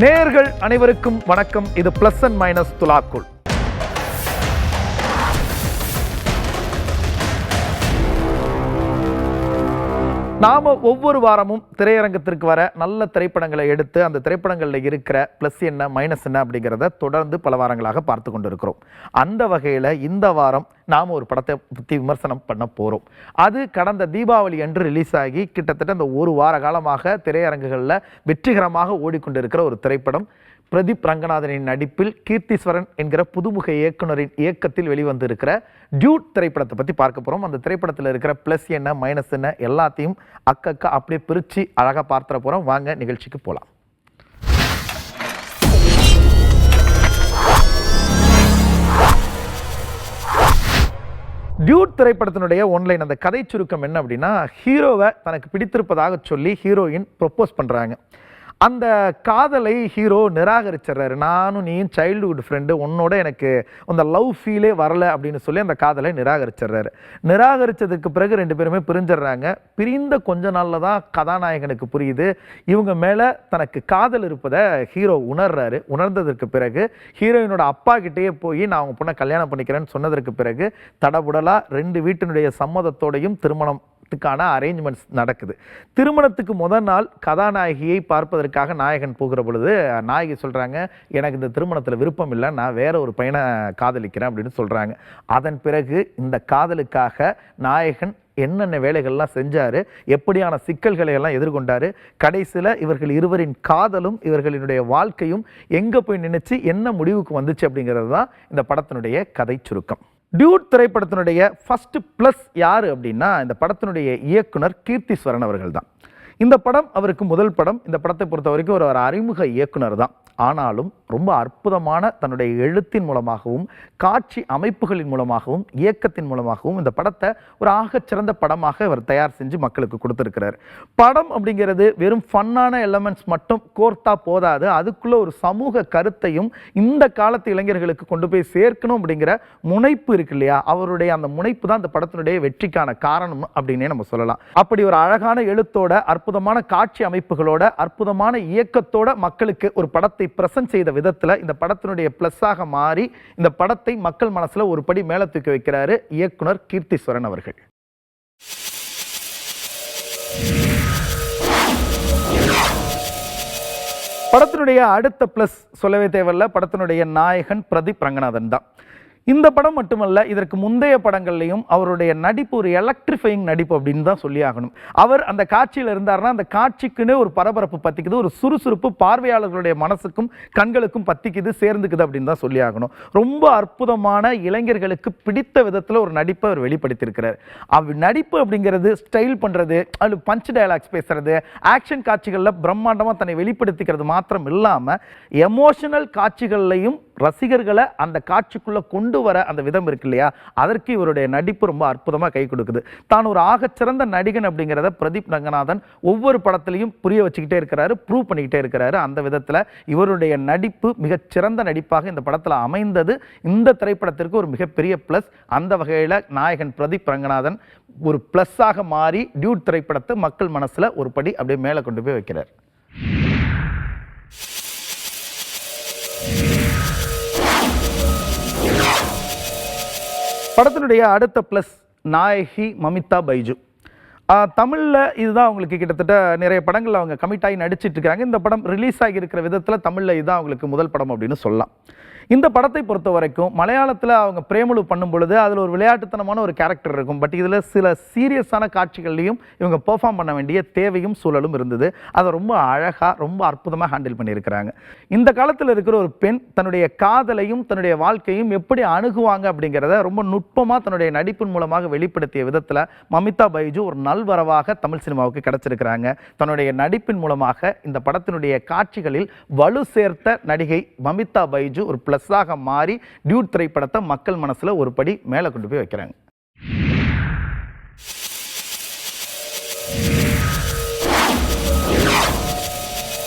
நேயர்கள் அனைவருக்கும் வணக்கம். இது பிளஸ் அண்ட் மைனஸ் துலாக்குள். நாம ஒவ்வொரு வாரமும் திரையரங்கத்திற்கு வர நல்ல திரைப்படங்களை எடுத்து அந்த திரைப்படங்களில் இருக்கிற பிளஸ் என்ன மைனஸ் என்ன அப்படிங்கிறத தொடர்ந்து பல வாரங்களாக பார்த்து கொண்டிருக்கிறோம். அந்த வகையில் இந்த வாரம் நாம் ஒரு படத்தை பற்றி விமர்சனம் பண்ண போகிறோம். அது கடந்த தீபாவளி அன்று ரிலீஸ் ஆகி கிட்டத்தட்ட அந்த ஒரு வார காலமாக திரையரங்குகளில் வெற்றிகரமாக ஓடிக்கொண்டிருக்கிற ஒரு திரைப்படம். பிரதீப் ரங்கநாதனின் நடிப்பில் கீர்த்தீஸ்வரன் என்கிற புதுமுக இயக்குனரின் இயக்கத்தில் வெளிவந்திருக்கிற டியூட் திரைப்படத்தை பற்றி பார்க்க போகிறோம். அந்த திரைப்படத்தில் இருக்கிற ப்ளஸ் என்ன மைனஸ் என்ன எல்லாத்தையும் அக்கா அப்படியே பிரித்து அழகாக பார்த்துட போகிறோம். வாங்க நிகழ்ச்சிக்கு போகலாம். டியூட் திரைப்படத்தினுடைய ஒன்லைன் அந்த கதை சுருக்கம் என்ன அப்படின்னா, ஹீரோவை தனக்கு பிடித்திருப்பதாக சொல்லி ஹீரோயின் ப்ரொப்போஸ் பண்ணுறாங்க. அந்த காதலை ஹீரோ நிராகரிச்சிடறாரு. நானும் நீயும் சைல்டுஹுட் ஃப்ரெண்டு, உன்னோட எனக்கு அந்த லவ் ஃபீலே வரலை அப்படின்னு சொல்லி அந்த காதலை நிராகரிச்சிடுறாரு. நிராகரித்ததுக்கு பிறகு ரெண்டு பேருமே பிரிஞ்சிடுறாங்க. பிரிந்த கொஞ்ச நாளில் தான் கதாநாயகனுக்கு புரியுது இவங்க மேலே தனக்கு காதல் இருப்பதை ஹீரோ உணர்றாரு. உணர்ந்ததற்கு பிறகு ஹீரோயினோட அப்பா கிட்டேயே போய் நான் அவங்க பொண்ணை கல்யாணம் பண்ணிக்கிறேன்னு சொன்னதற்கு பிறகு தடபுடலாக ரெண்டு வீட்டினுடைய சம்மதத்தோடையும் திருமணத்துக்கான அரேஞ்ச்மெண்ட்ஸ் நடக்குது. திருமணத்துக்கு முதல் நாள் கதாநாயகியை பார்ப்பதற்காக நாயகன் போகிற பொழுது நாயகி சொல்கிறாங்க, எனக்கு இந்த திருமணத்தில் விருப்பம் இல்லை, நான் வேற ஒரு பையனை காதலிக்கிறேன் அப்படின்னு சொல்கிறாங்க. அதன் பிறகு இந்த காதலுக்காக நாயகன் என்னென்ன வேலைகள்லாம் செஞ்சார், எப்படியான சிக்கல்களை எல்லாம் எதிர்கொண்டார், கடைசியில் இவர்கள் இருவரின் காதலும் இவர்களினுடைய வாழ்க்கையும் எங்கே போய் நினைச்சு என்ன முடிவுக்கு வந்துச்சு அப்படிங்கிறது தான் இந்த படத்தினுடைய கதை சுருக்கம். டியூட் திரைப்படத்தினுடைய ஃபர்ஸ்ட் ப்ளஸ் யார் அப்படின்னா, இந்த படத்தினுடைய இயக்குனர் கீர்த்தீஸ்வரன் அவர்கள் தான். இந்த படம் அவருக்கு முதல் படம். இந்த படத்தை பொறுத்த வரைக்கும் ஒரு அறிமுக இயக்குனர் தான். ஆனாலும் ரொம்ப அற்புதமான தன்னுடைய எழுத்தின் மூலமாகவும் காட்சி அமைப்புகளின் மூலமாகவும் இயக்கத்தின் மூலமாகவும் இந்த படத்தை ஒரு ஆகச்சிறந்த படமாக இவர் தயார் செஞ்சு மக்களுக்கு கொடுத்துருக்கிறார். படம் அப்படிங்கிறது வெறும் ஃபன்னான எலமெண்ட்ஸ் மட்டும் கோர்த்தா போதாது, அதுக்குள்ள ஒரு சமூக கருத்தையும் இந்த காலத்து இளைஞர்களுக்கு கொண்டு போய் சேர்க்கணும் அப்படிங்கிற முனைப்பு இருக்கு இல்லையா, அவருடைய அந்த முனைப்பு தான் இந்த படத்தினுடைய வெற்றிக்கான காரணம் அப்படின்னே நம்ம சொல்லலாம். அப்படி ஒரு அழகான எழுத்தோட, அற்புதமான காட்சி அமைப்புகளோட, அற்புதமான இயக்கத்தோட மக்களுக்கு ஒரு படத்தை பிரசன்ட் செய்த விதத்தில் இந்த படத்தினுடைய பிளஸ்ஸாக மாறி இந்த படத்தை மக்கள் மனசுல ஒரு படி மேல தூக்கி வைக்கிறாரு இயக்குனர் கீர்த்தீஸ்வரன் அவர்கள். படத்தினுடைய அடுத்த பிளஸ் சொல்லவே தேவையில்லை, படத்தினுடைய நாயகன் பிரதீப் ரங்கநாதன் தான். இந்த படம் மட்டுமல்ல, இதற்கு முந்தைய படங்கள்லையும் அவருடைய நடிப்பு ஒரு எலக்ட்ரிஃபையிங் நடிப்பு அப்படின்னு தான் சொல்லி ஆகணும். அவர் அந்த காட்சியில் இருந்தார்னா அந்த காட்சிக்குன்னு ஒரு பரபரப்பு பற்றிக்குது, ஒரு சுறுசுறுப்பு பார்வையாளர்களுடைய மனசுக்கும் கண்களுக்கும் பற்றிக்குது, சேர்ந்துக்குது அப்படின்னு தான் சொல்லி ஆகணும். ரொம்ப அற்புதமான இளைஞர்களுக்கு பிடித்த விதத்தில் ஒரு நடிப்பை அவர் வெளிப்படுத்தியிருக்கிறார். அவர் நடிப்பு அப்படிங்கிறது ஸ்டைல் பண்ணுறது, அது பஞ்ச் டயலாக்ஸ் பேசுறது, ஆக்ஷன் காட்சிகளில் பிரம்மாண்டமாக தன்னை வெளிப்படுத்திக்கிறது மாத்திரம் இல்லாமல் எமோஷனல் காட்சிகள்லையும் ரசிகர்களை அந்த காட்சிக்குள்ளே கொண்டு வர அந்த விதம் இருக்கு இல்லையா, அதற்கு இவருடைய நடிப்பு ரொம்ப அற்புதமாக கை கொடுக்குது. தான் ஒரு ஆகச்சிறந்த நடிகன் அப்படிங்கிறத பிரதீப் ரங்கநாதன் ஒவ்வொரு படத்திலையும் புரிய வச்சுக்கிட்டே இருக்கிறாரு, ப்ரூவ் பண்ணிக்கிட்டே இருக்கிறாரு. அந்த விதத்தில் இவருடைய நடிப்பு மிகச்சிறந்த நடிப்பாக இந்த படத்தில் அமைந்தது இந்த திரைப்படத்திற்கு ஒரு மிகப்பெரிய ப்ளஸ். அந்த வகையில் நாயகன் பிரதீப் ரங்கநாதன் ஒரு ப்ளஸ்ஸாக மாறி டியூட் திரைப்படத்தை மக்கள் மனசில் ஒரு படி அப்படியே மேலே கொண்டு போய் வைக்கிறார். படத்தினுடைய அடுத்த ப்ளஸ் நாயகி மமிதா பைஜு. தமிழில் இதுதான் அவங்களுக்கு கிட்டத்தட்ட நிறைய படங்கள் அவங்க கமிட் ஆகி நடிச்சிட்டு இருக்காங்க. இந்த படம் ரிலீஸ் ஆகியிருக்கிற விதத்தில் தமிழில் இதுதான் அவங்களுக்கு முதல் படம் அப்படின்னு சொல்லலாம். இந்த படத்தை பொறுத்த வரைக்கும் மலையாளத்தில் அவங்க பிரேமலு பண்ணும் பொழுது அதில் ஒரு விளையாட்டுத்தனமான ஒரு கேரக்டர் இருக்கும். பட் இதில் சில சீரியஸான காட்சிகள்லையும் இவங்க பெர்ஃபார்ம் பண்ண வேண்டிய தேவையும் சூழலும் இருந்தது. அதை ரொம்ப அழகாக ரொம்ப அற்புதமாக ஹேண்டில் பண்ணியிருக்கிறாங்க. இந்த காலத்தில் இருக்கிற ஒரு பெண் தன்னுடைய காதலையும் தன்னுடைய வாழ்க்கையும் எப்படி அணுகுவாங்க அப்படிங்கிறத ரொம்ப நுட்பமாக தன்னுடைய நடிப்பின் மூலமாக வெளிப்படுத்திய விதத்தில் மமிதா பைஜு ஒரு நல்வரவாக தமிழ் சினிமாவுக்கு கிடைச்சிருக்கிறாங்க. தன்னுடைய நடிப்பின் மூலமாக இந்த படத்தினுடைய காட்சிகளில் வலு சேர்த்த நடிகை மமிதா பைஜு ஒரு பிளஸ்ஸாக மாறி டியூட் திரைப்படத்தை மக்கள் மனசுல ஒரு படி மேல கொண்டு போய் வைக்கிறாங்க.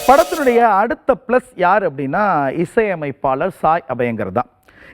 படத்தினுடைய அடுத்த பிளஸ் யார் அப்படின்னா இசையமைப்பாளர் சாய் அபயங்கர் தான்.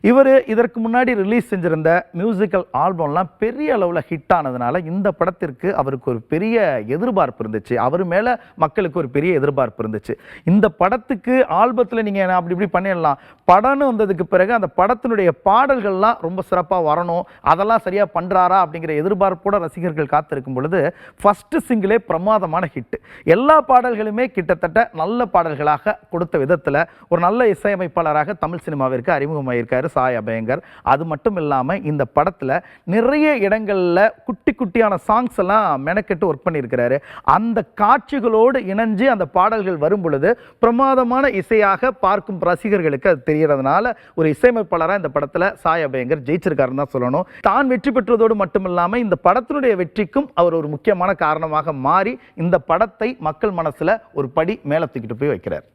இவர் இதற்கு முன்னாடி ரிலீஸ் செஞ்சிருந்த மியூசிக்கல் ஆல்பம்லாம் பெரிய அளவில் ஹிட் ஆனதுனால இந்த படத்திற்கு அவருக்கு ஒரு பெரிய எதிர்பார்ப்பு இருந்துச்சு. அவர் மேலே மக்களுக்கு ஒரு பெரிய எதிர்பார்ப்பு இருந்துச்சு. இந்த படத்துக்கு ஆல்பத்தில் நீங்கள் அப்படி இப்படி பண்ணிடலாம், படம்னு வந்ததுக்கு பிறகு அந்த படத்தினுடைய பாடல்கள்லாம் ரொம்ப சிறப்பாக வரணும், அதெல்லாம் சரியாக பண்ணுறாரா அப்படிங்கிற எதிர்பார்ப்போட ரசிகர்கள் காத்திருக்கும் பொழுது ஃபர்ஸ்ட் சிங்கிளே பிரமாதமான ஹிட். எல்லா பாடல்களுமே கிட்டத்தட்ட நல்ல பாடல்களாக கொடுத்த விதத்தில் ஒரு நல்ல இசையமைப்பாளராக தமிழ் சினிமாவிற்கு அறிமுகமாயிருக்காரு சாய் அபயங்கர். அது மட்டும் இல்லாமல் இந்த படத்தில் நிறைய இடங்களில் குட்டி குட்டியான சாங்ஸ் எல்லாம் மெனக்கெட்டு ஒர்க் பண்ணியிருக்கிறாரு. அந்த காட்சிகளோடு இணைஞ்சு அந்த பாடல்கள் வரும் பொழுது பிரமாதமான இசையாக பார்க்கும் ரசிகர்களுக்கு அது தெரியறதுனால ஒரு இசையமைப்பாளராக இந்த படத்தில் சாய் அபயங்கர் ஜெயிச்சிருக்காருன்னு தான் சொல்லணும். தான் வெற்றி பெற்றதோடு மட்டும் இல்லாமல் இந்த படத்தினுடைய வெற்றிக்கும் அவர் ஒரு முக்கியமான காரணமாக மாறி இந்த படத்தை மக்கள் மனசுல ஒரு படி மேல தூக்கிட்டு போய் வைக்கிறார்.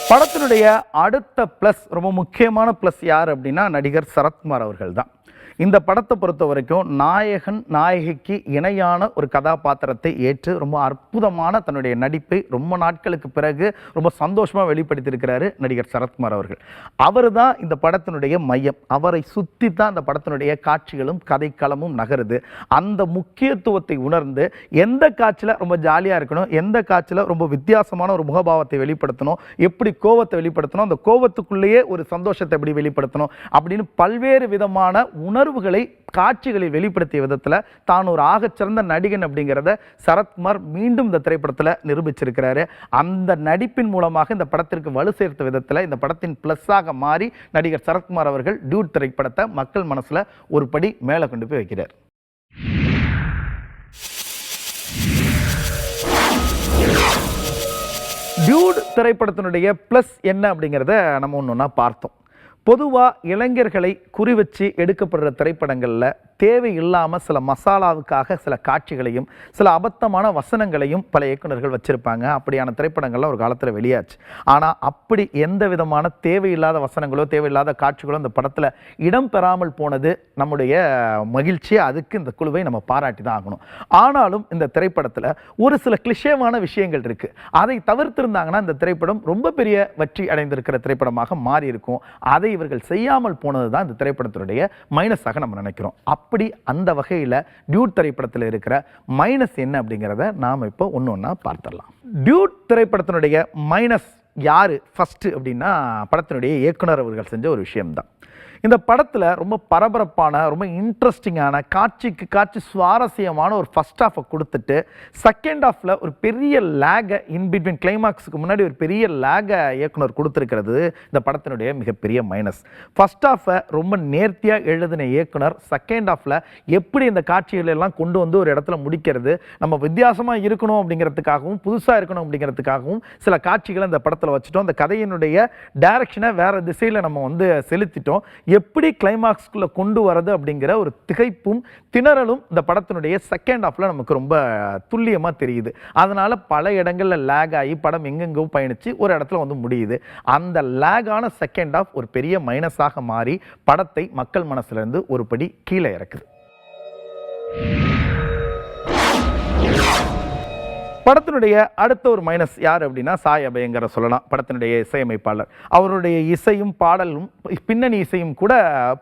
படத்தினுடைய அடுத்த பிளஸ், ரொம்ப முக்கியமான பிளஸ் யார் அப்படின்னா நடிகர் சரத்குமார் அவர்கள் தான். இந்த படத்தை பொறுத்த வரைக்கும் நாயகன் நாயகிக்கு இணையான ஒரு கதாபாத்திரத்தை ஏற்று ரொம்ப அற்புதமான தன்னுடைய நடிப்பை ரொம்ப நாட்களுக்கு பிறகு ரொம்ப சந்தோஷமாக வெளிப்படுத்தியிருக்கிறாரு நடிகர் சரத்குமார் அவர்கள். அவர் தான் இந்த படத்தினுடைய மையம். அவரை சுற்றி தான் இந்த படத்தினுடைய காட்சிகளும் கதைக்களமும் நகருது. அந்த முக்கியத்துவத்தை உணர்ந்து எந்த காட்சியில் ரொம்ப ஜாலியாக இருக்கணும், எந்த காட்சியில் ரொம்ப வித்தியாசமான ஒரு முகபாவத்தை வெளிப்படுத்தணும், எப்படி கோவத்தை வெளிப்படுத்தணும், அந்த கோவத்துக்குள்ளேயே ஒரு சந்தோஷத்தை எப்படி வெளிப்படுத்தணும் அப்படின்னு பல்வேறு விதமான உணர்வுகளை காட்சிகளை வெளிப்படுத்திய விதத்தில் தான் ஒரு ஆகச்சிறந்த நடிகன் அப்படிங்கிறத சரத்குமார் மீண்டும் இந்த திரைப்படத்தில் நிரூபிச்சிருக்கிறாரு. அந்த நடிப்பின் மூலமாக இந்த படத்திற்கு வலு சேர்த்த விதத்தில் இந்த படத்தின் பிளஸ்ஸாக மாறி நடிகர் சரத்குமார் அவர்கள் டியூட் திரைப்படத்தை மக்கள் மனசுல ஒரு படி மேலே கொண்டு போய் வைக்கிறார். டியூட் திரைப்படத்தினுடைய பிளஸ் என்ன அப்படிங்கிறத நம்ம ஒன்றா பார்த்தோம். பொதுவாக இளைஞர்களை குறிவச்சு எடுக்கப்படுற திரைப்படங்களில் தேவையில்லாமல் சில மசாலாவுக்காக சில காட்சிகளையும் சில அபத்தமான வசனங்களையும் பல இயக்குநர்கள் வச்சுருப்பாங்க. அப்படியான திரைப்படங்கள்லாம் ஒரு காலத்தில் வெளியாச்சு. ஆனால் அப்படி எந்த விதமான தேவையில்லாத வசனங்களோ தேவையில்லாத காட்சிகளோ இந்த படத்தில் இடம் பெறாமல் போனது நம்முடைய மகிழ்ச்சி. அதுக்கு இந்த குழுவை நம்ம பாராட்டி தான் ஆகணும். ஆனாலும் இந்த திரைப்படத்தில் ஒரு சில கிளிஷேவான விஷயங்கள் இருக்குது. அதை தவிர்த்திருந்தாங்கன்னா இந்த திரைப்படம் ரொம்ப பெரிய வெற்றி அடைந்திருக்கிற திரைப்படமாக மாறி இருக்கும். அதை இவர்கள் செய்யாமல் போனது தான் இந்த திரைப்படத்தினுடைய மைனஸாக நம்ம நினைக்கிறோம். அப்படி அந்த வகையில் டியூட் திரைப்படத்தில் இருக்கிற மைனஸ் என்ன அப்படிங்கிறத நாம் இப்போ ஒன்று ஒன்றா பார்த்துடலாம். டியூட் திரைப்படத்தினுடைய மைனஸ் யார் ஃபர்ஸ்ட் அப்படின்னா படத்தினுடைய இயக்குனர் அவர்கள் செஞ்ச ஒரு விஷயம்தான். இந்த படத்தில் ரொம்ப பரபரப்பான ரொம்ப இன்ட்ரெஸ்டிங்கான காட்சிக்கு காட்சி சுவாரஸ்யமான ஒரு ஃபர்ஸ்ட் ஹாஃபை கொடுத்துட்டு செகண்ட் ஹாஃபில் ஒரு பெரிய லேகை இன்பிட்வீன் கிளைமாக்ஸுக்கு முன்னாடி ஒரு பெரிய லேகை இயக்குனர் கொடுத்துருக்கிறது இந்த படத்தினுடைய மிகப்பெரிய மைனஸ். ஃபர்ஸ்ட் ஹாஃபை ரொம்ப நேர்த்தியாக எழுதின இயக்குனர் செகண்ட் ஹாஃபில் எப்படி இந்த காட்சிகளெல்லாம் கொண்டு வந்து ஒரு இடத்துல முடிக்கிறது, நம்ம வித்தியாசமாக இருக்கணும் அப்படிங்கிறதுக்காகவும் புதுசாக இருக்கணும் அப்படிங்கிறதுக்காகவும் சில காட்சிகளை இந்த படத்தில் வச்சுட்டோம். அந்த கதையினுடைய டைரக்ஷனை வேறு திசையில் நம்ம வந்து செலுத்திட்டோம். எப்படி கிளைமாக்ஸ்குள்ள கொண்டு வரது அப்படிங்கிற ஒரு திகைப்பும் திணறலும் இந்த படத்தினுடைய செகண்ட் ஹாஃப்ல நமக்கு ரொம்ப துல்லியமா தெரியுது. அதனால பல இடங்கள்ல லேக் ஆகி படம் எங்கெங்கோ பயணிச்சு ஒரு இடத்துல வந்து முடியுது. அந்த லேகான செகண்ட் ஹாஃப் ஒரு பெரிய மைனஸாக மாறி படத்தை மக்கள் மனசுல இருந்து ஒரு படி கீழே இறக்குது. படத்தினுடைய அடுத்த ஒரு மைனஸ் யார் அப்படின்னா சாய் அபயங்கரை சொல்லலாம். படத்தினுடைய இசையமைப்பாளர். அவருடைய இசையும் பாடலும் பின்னணி இசையும் கூட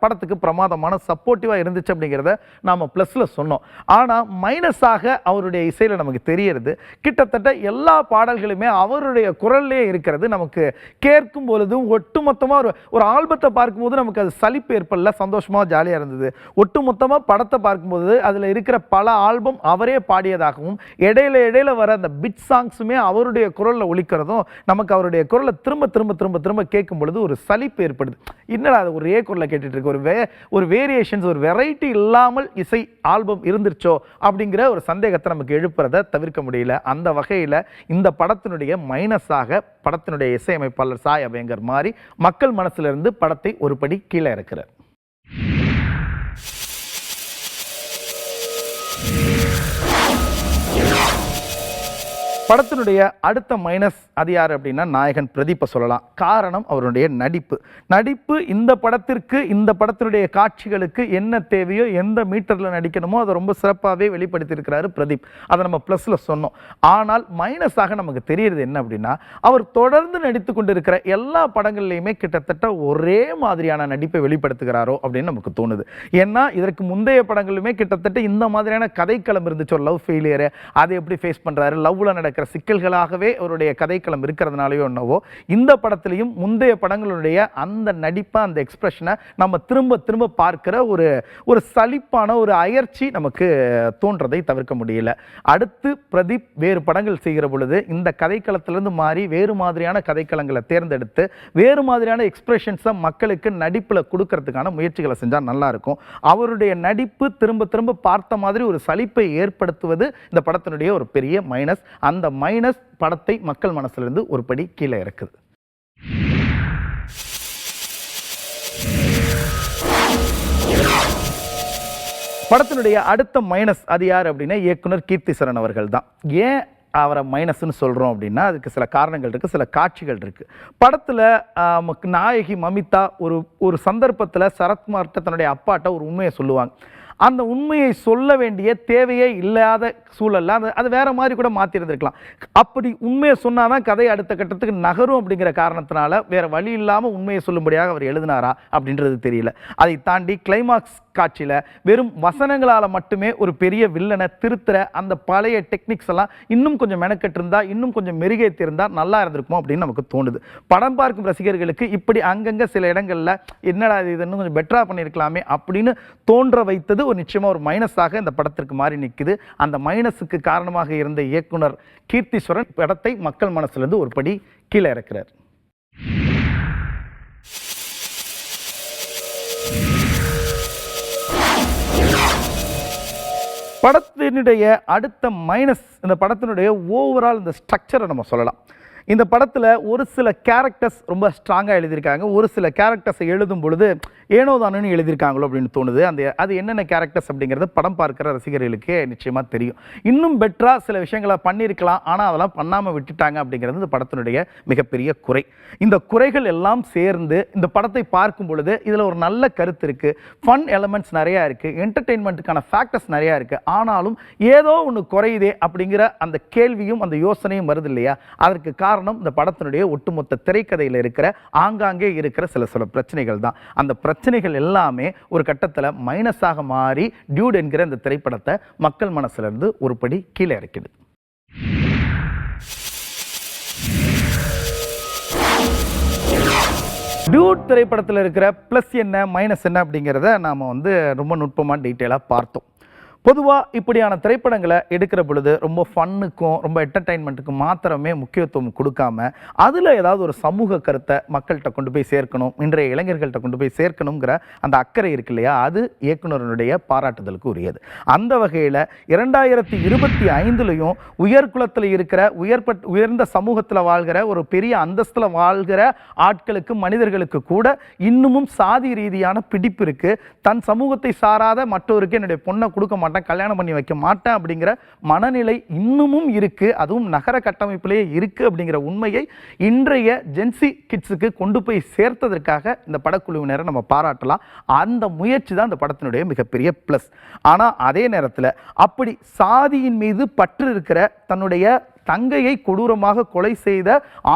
படத்துக்கு பிரமாதமான சப்போர்ட்டிவாக இருந்துச்சு அப்படிங்கிறத நாம் ப்ளஸில் சொன்னோம். ஆனால் மைனஸாக அவருடைய இசையில் நமக்கு தெரியறது கிட்டத்தட்ட எல்லா பாடல்களுமே அவருடைய குரல்லே இருக்கிறது. நமக்கு கேட்கும் பொழுதும் ஒட்டுமொத்தமாக ஒரு ஆல்பத்தை பார்க்கும்போது நமக்கு அது சலிப்பு ஏற்படல, சந்தோஷமாக ஜாலியாக இருந்தது. ஒட்டுமொத்தமாக படத்தை பார்க்கும்போது அதில் இருக்கிற பல ஆல்பம் அவரே பாடியதாகவும் இடையில வர அந்த பிட் சாங்ஸுமே அவருடைய குரலில் ஒலிக்கிறதும் நமக்கு அவருடைய குரலை திரும்ப திரும்ப திரும்ப திரும்ப கேட்கும் பொழுது ஒரு சலிப்பு ஏற்படுது. என்னடா அது ஒரே குரலை கேட்டுட்டு இருக்கு, ஒரு வேரியேஷன்ஸ் ஒரு வெரைட்டி இல்லாமல் இசை ஆல்பம் இருந்துருச்சோ அப்படிங்கிற ஒரு சந்தேகத்தை நமக்கு எழுப்புறதை தவிர்க்க முடியல. அந்த வகையில் இந்த படத்தினுடைய மைனஸாக படத்தினுடைய இசையமைப்பாளர் சாய் அபயங்கர் மாறி மக்கள் மனசிலிருந்து படத்தை ஒரு படி கீழே இருக்கிறார். படத்தினுடைய அடுத்த மைனஸ் அது யார் அப்படின்னா நாயகன் பிரதீப்பை சொல்லலாம். காரணம் அவருடைய நடிப்பு இந்த படத்திற்கு இந்த படத்தினுடைய காட்சிகளுக்கு என்ன தேவையோ எந்த மீட்டரில் நடிக்கணுமோ அதை ரொம்ப சிறப்பாகவே வெளிப்படுத்தியிருக்கிறாரு பிரதீப். அதை நம்ம ப்ளஸில் சொன்னோம். ஆனால் மைனஸாக நமக்கு தெரியுறது என்ன அப்படின்னா அவர் தொடர்ந்து நடித்து கொண்டிருக்கிற எல்லா படங்கள்லையுமே கிட்டத்தட்ட ஒரே மாதிரியான நடிப்பை வெளிப்படுத்துகிறாரோ அப்படின்னு நமக்கு தோணுது. ஏன்னா இதற்கு முந்தைய படங்களுமே கிட்டத்தட்ட இந்த மாதிரியான கதைக்களம் இருந்துச்சு. ஒரு லவ் ஃபெயிலியர் அதை எப்படி ஃபேஸ் பண்ணுறாரு, லவ்வில் நடக்கிற சிக்கல்களாகவே அவருடைய கதைக்களம் இருக்கிறதுனாலயோ என்னவோ இந்த படத்திலையும் முந்தைய படங்களுடைய அந்த நடிப்பை அந்த எக்ஸ்பிரஷனை நம்ம திரும்ப திரும்ப பார்க்கிற ஒரு சலிப்பான ஒரு அயற்சி நமக்கு தோன்றதை தவிர்க்க முடியல. அடுத்து பிரதீப் வேறு படங்கள் செய்கிற பொழுது இந்த கதைக்களத்திலிருந்து மாறி வேறு மாதிரியான கதைக்களங்களை தேர்ந்தெடுத்து வேறு மாதிரியான எக்ஸ்பிரஷன்ஸை மக்களுக்கு நடிப்பில் கொடுக்கறதுக்கான முயற்சிகளை செஞ்சால் நல்லா இருக்கும். அவருடைய நடிப்பு திரும்ப திரும்ப பார்த்த மாதிரி ஒரு சலிப்பை ஏற்படுத்துவது இந்த படத்தினுடைய ஒரு பெரிய மைனஸ். அந்த மைனஸ் படத்தை மக்கள் மனசிலிருந்து ஒரு படி கீழே இருக்குது. படத்தினுடைய அடுத்த மைனஸ் அது யார் அப்படின்னா இயக்குனர் கீர்த்திசரன் அவர்கள் தான். ஏன் அவரை மைனஸ்ன்னு சொல்கிறோம் அப்படின்னா அதுக்கு சில காரணங்கள் இருக்குது, சில காட்சிகள் இருக்குது. படத்தில் நாயகி மமிதா ஒரு சந்தர்ப்பத்தில் சரத்குமார்கிட்ட தன்னுடைய அப்பாட்ட ஒரு உண்மையை சொல்லுவாங்க. அந்த உண்மையை சொல்ல வேண்டிய தேவையே இல்லாத சூழல்ல அது வேற மாதிரி கூட மாற்றிருந்துருக்கலாம். அப்படி உண்மையை சொன்னாதான் கதை அடுத்த கட்டத்துக்கு நகரும் அப்படிங்கிற காரணத்தினால வேற வழி இல்லாமல் உண்மையை சொல்லும்படியாக அவர் எழுதினாரா அப்படின்றது தெரியல. அதை தாண்டி கிளைமாக்ஸ் காட்சியில் வெறும் வசனங்களால் மட்டுமே ஒரு பெரிய வில்லனை திருத்துற அந்த பழைய டெக்னிக்ஸ் எல்லாம் இன்னும் கொஞ்சம் மெனக்கெட்டு இருந்தா, இன்னும் கொஞ்சம் மெருகேற்றி இருந்தா நல்லா இருந்திருக்குமோ அப்படின்னு நமக்கு தோணுது. படம் பார்க்கும் ரசிகர்களுக்கு இப்படி அங்கங்க சில இடங்கள்ல என்னடா இது இன்னும் கொஞ்சம் பெட்டரா பண்ணியிருக்கலாமே அப்படின்னு தோன்ற வைத்தது நிச்சயமா ஒரு மைனஸாக இந்த படத்திற்கு மாறி நிற்குது. அந்த மைனஸுக்கு காரணமாக இருந்த இயக்குனர் கீர்த்திஸ்வரன் படத்தை மக்கள் மனசிலிருந்து ஒரு படி கீழே இறக்கிறார். படத்தினுடைய அடுத்த மைனஸ் இந்த படத்தினுடைய ஓவரால் இந்த ஸ்ட்ரக்சரை நம்ம சொல்லலாம். இந்த படத்தில் ஒரு சில கேரக்டர்ஸ் ரொம்ப ஸ்ட்ராங்காக எழுதியிருக்காங்க. ஒரு சில கேரக்டர்ஸை எழுதும் பொழுது ஏனோ தானோன்னு எழுதியிருக்காங்களோ அப்படின்னு தோணுது. அது என்னென்ன கேரக்டர்ஸ் அப்படிங்கிறது படம் பார்க்குற ரசிகர்களுக்கே நிச்சயமாக தெரியும். இன்னும் பெட்டராக சில விஷயங்களை பண்ணியிருக்கலாம், ஆனால் அதெல்லாம் பண்ணாமல் விட்டுட்டாங்க அப்படிங்கிறது இந்த படத்தினுடைய மிகப்பெரிய குறை. இந்த குறைகள் எல்லாம் சேர்ந்து இந்த படத்தை பார்க்கும் பொழுது இதில் ஒரு நல்ல கருத்து இருக்குது, ஃபன் எலமெண்ட்ஸ் நிறையா இருக்குது, என்டர்டெயின்மெண்ட்டுக்கான ஃபேக்டர்ஸ் நிறையா இருக்குது. ஆனாலும் ஏதோ ஒன்று குறையுதே அப்படிங்கிற அந்த கேள்வியும் அந்த யோசனையும் வருது இல்லையா? அதற்கு காரணம் இந்த படத்தினுடைய ஒட்டுமொத்த திரைக்கதையில் இருக்கிற ஆங்காங்கே இருக்கிற சில பிரச்சனைகள் தான். அந்த பிரச்சனைகள் எல்லாமே ஒரு கட்டத்தில் மைனஸாக மாறி டியூட் என்கிற இந்த திரைப்படத்தை மக்கள் மனசிலிருந்து ஒரு படி கீழே இறக்குது. டியூட் திரைப்படத்தில் இருக்கிற பிளஸ் என்ன மைனஸ் என்ன அப்படிங்கிறத நாம் ரொம்ப நுட்பமாக டீட்டெயிலாக பார்த்தோம். பொதுவாக இப்படியான திரைப்படங்களை எடுக்கிற பொழுது ரொம்ப ஃபன்னுக்கும் ரொம்ப என்டர்டெயின்மெண்ட்டுக்கும் மாத்திரமே முக்கியத்துவம் கொடுக்காம அதில் ஏதாவது ஒரு சமூக கருத்தை மக்கள்கிட்ட கொண்டு போய் சேர்க்கணும், இன்றைய இளைஞர்கள்ட்ட கொண்டு போய் சேர்க்கணுங்கிற அந்த அக்கறை இருக்கு இல்லையா, அது இயக்குனருடைய பாராட்டுதலுக்கு உரியது. அந்த வகையில் 2025 உயர்குலத்தில் இருக்கிற உயர்ந்த சமூகத்தில் வாழ்கிற ஒரு பெரிய அந்தஸ்தில் வாழ்கிற ஆட்களுக்கு மனிதர்களுக்கு கூட இன்னமும் சாதி ரீதியான பிடிப்பு இருக்குது. தன் சமூகத்தை சாராத மற்றவருக்கு என்னுடைய பொண்ணை கொடுக்க மாட்டேன், கல்யாணம் பண்ணி வைக்க மாட்டேன் அப்படிங்கிற மனநிலை இன்னமும் இருக்கு, அதுவும் நகர கட்டமைப்பிலேயே இருக்கு அப்படிங்கிற உண்மையை இன்றைய ஜென்சி கிட்ஸுக்கு கொண்டு போய் சேர்த்ததற்காக இந்த படக்குழுவினரை நம்ம பாராட்டலாம். அந்த முயற்சி தான் இந்த படத்தினுடைய மிகப்பெரிய பிளஸ். ஆனால் அதே நேரத்தில் அப்படி சாதியின் மீது பற்று இருக்கிற தன்னுடைய தங்கையை கொடூரமாக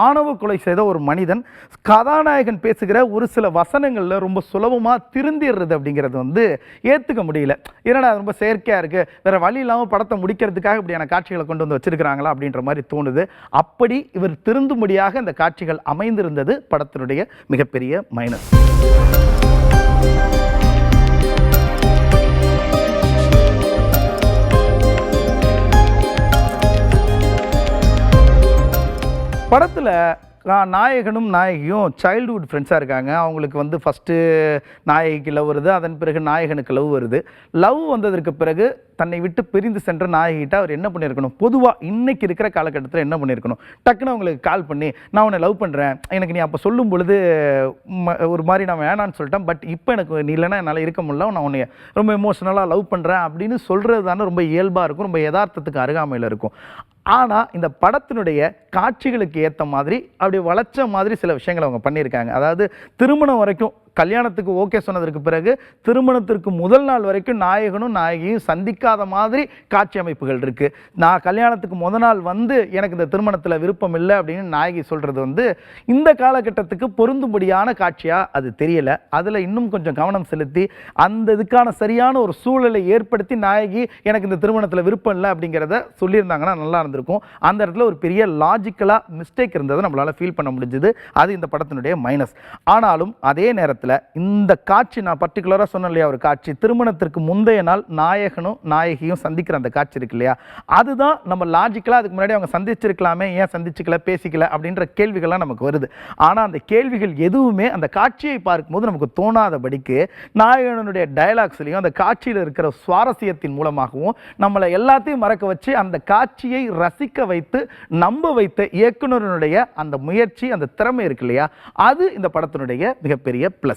ஆணவ கொலை செய்த ஒரு மனிதன் கதாநாயகன் பேசுகிற ஒரு சில வசனங்களில் ரொம்ப சுலபமாக திருந்திடுறது அப்படிங்கிறது ஏற்றுக்க முடியல. ஏன்னா ரொம்ப செயற்கையாக இருக்குது, வேறு வழி இல்லாமல் படத்தை முடிக்கிறதுக்காக இப்படியான காட்சிகளை கொண்டு வந்து வச்சிருக்கிறாங்களா அப்படின்ற மாதிரி தோணுது. அப்படி இவர் திருந்தும்படியாக இந்த காட்சிகள் அமைந்திருந்தது படத்தினுடைய மிகப்பெரிய மைனஸ். படத்தில் இதில் நாயகனும் நாயகியும் சைல்டுஹுட் ஃப்ரெண்ட்ஸாக இருக்காங்க. அவங்களுக்கு வந்து ஃபஸ்ட்டு நாயகிக்கு லவ் வருது, அதன் பிறகு நாயகனுக்கு லவ் வருது. லவ் வந்ததற்கு பிறகு தன்னை விட்டு பிரிந்து சென்ற நாயகிட்ட அவர் என்ன பண்ணியிருக்கணும், பொதுவாக இன்னைக்கு இருக்கிற காலகட்டத்தில் என்ன பண்ணியிருக்கணும், டக்குன்னு அவங்களுக்கு கால் பண்ணி நான் உன்னை லவ் பண்ணுறேன், எனக்கு நீ அப்போ சொல்லும் பொழுது ஒரு மாதிரி நான் வேணான்னு சொல்லிட்டேன், பட் இப்போ எனக்கு நீ இல்லைன்னா என்னால் இருக்க முடியல, நான் உன்னை ரொம்ப எமோஷனலாக லவ் பண்ணுறேன் அப்படின்னு சொல்கிறது தானே ரொம்ப இயல்பாக இருக்கும், ரொம்ப யதார்த்தத்துக்கு அருகாமையில் இருக்கும். ஆனால் இந்த படத்தினுடைய காட்சிகளுக்கு ஏற்ற மாதிரி அப்படி வளைச்ச மாதிரி சில விஷயங்களை அவங்க பண்ணியிருக்காங்க. அதாவது திருமணம் வரைக்கும், கல்யாணத்துக்கு ஓகே சொன்னதற்கு பிறகு திருமணத்திற்கு முதல் நாள் வரைக்கும் நாயகனும் நாயகியும் சந்திக்காத மாதிரி காட்சி அமைப்புகள் இருக்குது. நான் கல்யாணத்துக்கு முதல் நாள் வந்து எனக்கு இந்த திருமணத்தில் விருப்பம் இல்லை அப்படின்னு நாயகி சொல்கிறது வந்து இந்த காலகட்டத்துக்கு பொருந்தும்படியான காட்சியாக அது தெரியலை. அதில் இன்னும் கொஞ்சம் கவனம் செலுத்தி அந்த இதுக்கான சரியான ஒரு சூழலை ஏற்படுத்தி நாயகி எனக்கு இந்த திருமணத்தில் விருப்பம் இல்லை அப்படிங்கிறத சொல்லியிருந்தாங்கன்னா நல்லா இருந்திருக்கும். அந்த இடத்துல ஒரு பெரிய லாஜிக்கலாக மிஸ்டேக் இருந்ததை நம்மளால் ஃபீல் பண்ண முடிஞ்சுது. அது இந்த படத்தினுடைய மைனஸ். ஆனாலும் அதே நேரத்தில் இந்த காட்சி, நான் பர்டிகுலராக சொன்னேன் இல்லையா, ஒரு காட்சி திருமணத்திற்கு முந்தைய நாள் நாயகனும் நாயகியும் சந்திக்கிற அந்த காட்சி இருக்கு இல்லையா, அதுதான் நம்ம லாஜிக்கலாக அதுக்கு முன்னாடி அவங்க சந்திச்சிருக்கலாமே, ஏன் சந்திச்சுக்கல, பேசிக்கல அப்படின்ற கேள்விகள்லாம் நமக்கு வருது. ஆனால் அந்த கேள்விகள் எதுவுமே அந்த காட்சியை பார்க்கும்போது நமக்கு தோணாதபடிக்கு நாயகனுடைய டயலாக்ஸ்லையும் அந்த காட்சியில் இருக்கிற சுவாரஸ்யத்தின் மூலமாகவும் நம்மளை எல்லாத்தையும் மறக்க வச்சு அந்த காட்சியை ரசிக்க வைத்து நம்ப வைத்த இயக்குனருடைய அந்த முயற்சி, அந்த திறமை இருக்கு இல்லையா, அது இந்த படத்தினுடைய மிகப்பெரிய பிளஸ்.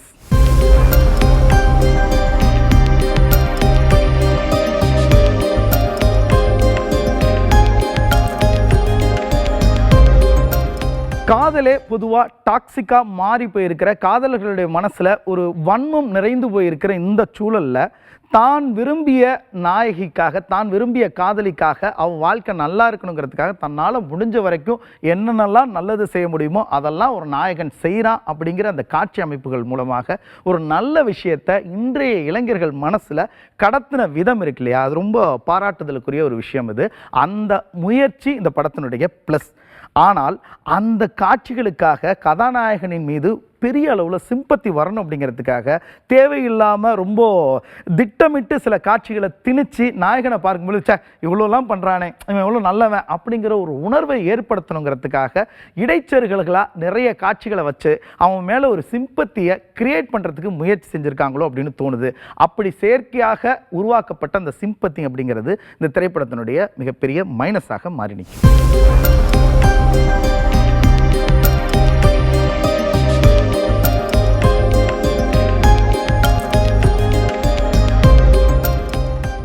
காதலே பொதுவாக டாக்ஸிக்காக மாறி போயிருக்கிற, காதலர்களுடைய மனசில் ஒரு வன்மம் நிறைந்து போயிருக்கிற இந்த சூழலில் தான் விரும்பிய நாயகிக்காக, தான் விரும்பிய காதலிக்காக அவன் வாழ்க்கை நல்லா இருக்கணுங்கிறதுக்காக தன்னால் முடிஞ்ச வரைக்கும் என்னென்னலாம் நல்லது செய்ய முடியுமோ அதெல்லாம் ஒரு நாயகன் செய்கிறான் அப்படிங்கிற அந்த காட்சி அமைப்புகள் மூலமாக ஒரு நல்ல விஷயத்தை இன்றைய இளைஞர்கள் மனசில் கடத்தின விதம் இருக்கு இல்லையா, அது ரொம்ப பாராட்டுதலுக்குரிய ஒரு விஷயம். இது அந்த முயற்சி இந்த படத்தினுடைய ப்ளஸ். ஆனால் அந்த காட்சிகளுக்காக கதாநாயகனின் மீது பெரிய அளவில் சிம்பத்தி வரணும் அப்படிங்கிறதுக்காக தேவையில்லாமல் ரொம்ப திட்டமிட்டு சில காட்சிகளை திணிச்சு நாயகனை பார்க்கும்போது சே இவ்வளோலாம் பண்ணுறானே, இவன் எவ்வளோ நல்லவன் அப்படிங்கிற ஒரு உணர்வை ஏற்படுத்தணுங்கிறதுக்காக இடைச்செருகல்களாக நிறைய காட்சிகளை வச்சு அவன் மேலே ஒரு சிம்பத்தியை கிரியேட் பண்ணுறதுக்கு முயற்சி செஞ்சுருக்காங்களோ அப்படின்னு தோணுது. அப்படி செயற்கையாக உருவாக்கப்பட்ட அந்த சிம்பத்தி அப்படிங்கிறது இந்த திரைப்படத்தினுடைய மிகப்பெரிய மைனஸாக மாறி நிற்கும்.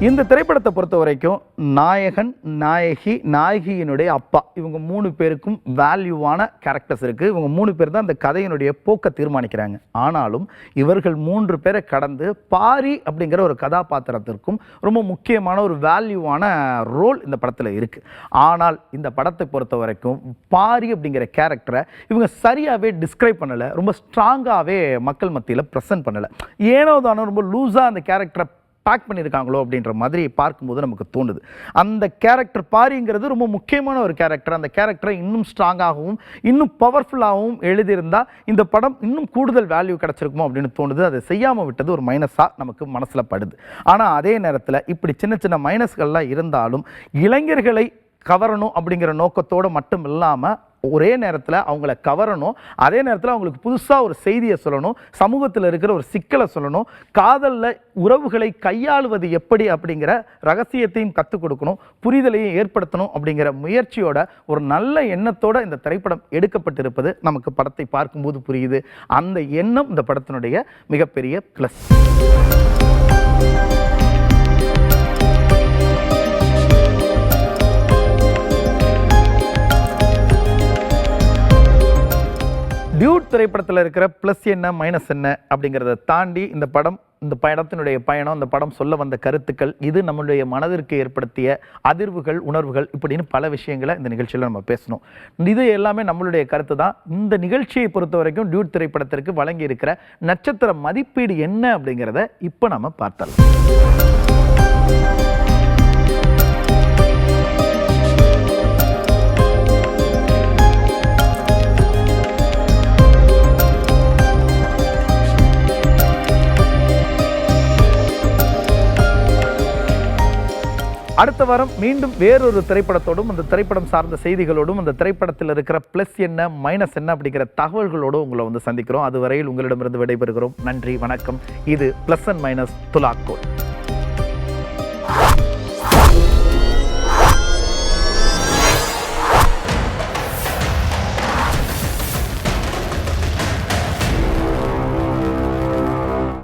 இந்த திரைப்படத்தை பொறுத்த வரைக்கும் நாயகன், நாயகி, நாயகியினுடைய அப்பா, இவங்க 3 பேருக்கும் வேல்யூவான கேரக்டர்ஸ் இருக்குது. இவங்க 3 பேர் தான் இந்த கதையினுடைய போக்கை தீர்மானிக்கிறாங்க. ஆனாலும் இவர்கள் 3 பேரை கடந்து பாரி அப்படிங்கிற ஒரு கதாபாத்திரத்திற்கும் ரொம்ப முக்கியமான ஒரு வேல்யூவான ரோல் இந்த படத்தில் இருக்குது. ஆனால் இந்த படத்தை பொறுத்த வரைக்கும் பாரி அப்படிங்கிற கேரக்டரை இவங்க சரியாகவே டிஸ்கிரைப் பண்ணலை, ரொம்ப ஸ்ட்ராங்காகவே மக்கள் மத்தியில் ப்ரெசென்ட் பண்ணலை. ஏனோ தானோ ரொம்ப லூஸாக அந்த கேரக்டரை பேக் பண்ணியிருக்காங்களோ அப்படின்ற மாதிரி பார்க்கும்போது நமக்கு தோணுது. அந்த கேரக்டர் பாரிங்கிறது ரொம்ப முக்கியமான ஒரு கேரக்டர். அந்த கேரக்டரை இன்னும் ஸ்ட்ராங்காகவும் இன்னும் பவர்ஃபுல்லாகவும் எழுதியிருந்தால் இந்த படம் இன்னும் கூடுதல் வேல்யூ கிடச்சிருக்குமோ அப்படின்னு தோணுது. அதை செய்யாமல் விட்டது ஒரு மைனஸாக நமக்கு மனசில் படுது. ஆனால் அதே நேரத்தில் இப்படி சின்ன சின்ன மைனஸ்கள்லாம் இருந்தாலும் இளைஞர்களை கவரணும் அப்படிங்கிற நோக்கத்தோடு மட்டும் இல்லாமல் ஒரே நேரத்தில் அவங்கள கவரணும், அதே நேரத்தில் அவங்களுக்கு புதுசாக ஒரு செய்தியை சொல்லணும், சமூகத்தில் இருக்கிற ஒரு சிக்கலை சொல்லணும், காதலில் உறவுகளை கையாளுவது எப்படி அப்படிங்கிற ரகசியத்தையும் கற்றுக் கொடுக்கணும், புரிதலையும் ஏற்படுத்தணும் அப்படிங்கிற முயற்சியோட ஒரு நல்ல எண்ணத்தோட இந்த திரைப்படம் எடுக்கப்பட்டிருப்பது நமக்கு படத்தை பார்க்கும்போது புரியுது. அந்த எண்ணம் இந்த படத்தினுடைய மிகப்பெரிய ப்ளஸ். டியூட் திரைப்படத்தில் இருக்கிற ப்ளஸ் என்ன மைனஸ் என்ன அப்படிங்கிறத தாண்டி இந்த படத்தினுடைய பயணம், இந்த படம் சொல்ல வந்த கருத்துக்கள், இது நம்மளுடைய மனதிற்கு ஏற்படுத்திய அதிர்வுகள், உணர்வுகள், இப்படின்னு பல விஷயங்களை இந்த நிகழ்ச்சியில் நம்ம பேசணும். இது எல்லாமே நம்மளுடைய கருத்து தான். இந்த நிகழ்ச்சியை பொறுத்த வரைக்கும் டியூட் திரைப்படத்திற்கு வழங்கி இருக்கிற நட்சத்திர மதிப்பீடு என்ன அப்படிங்கிறத இப்போ நம்ம பார்த்தலாம். அடுத்த வாரம் மீண்டும் வேறொரு திரைப்படத்தோடும், அந்த திரைப்படம் சார்ந்த செய்திகளோடும், அந்த திரைப்படத்தில் இருக்கிற பிளஸ் என்ன மைனஸ் என்ன அப்படிங்கிற தகவல்களோடு உங்களை வந்து சந்திக்கிறோம். அதுவரையில் உங்களிடமிருந்து விடைபெறுகிறோம். நன்றி, வணக்கம். இது பிளஸ் அண்ட் மைனஸ் துலாக்கோல்.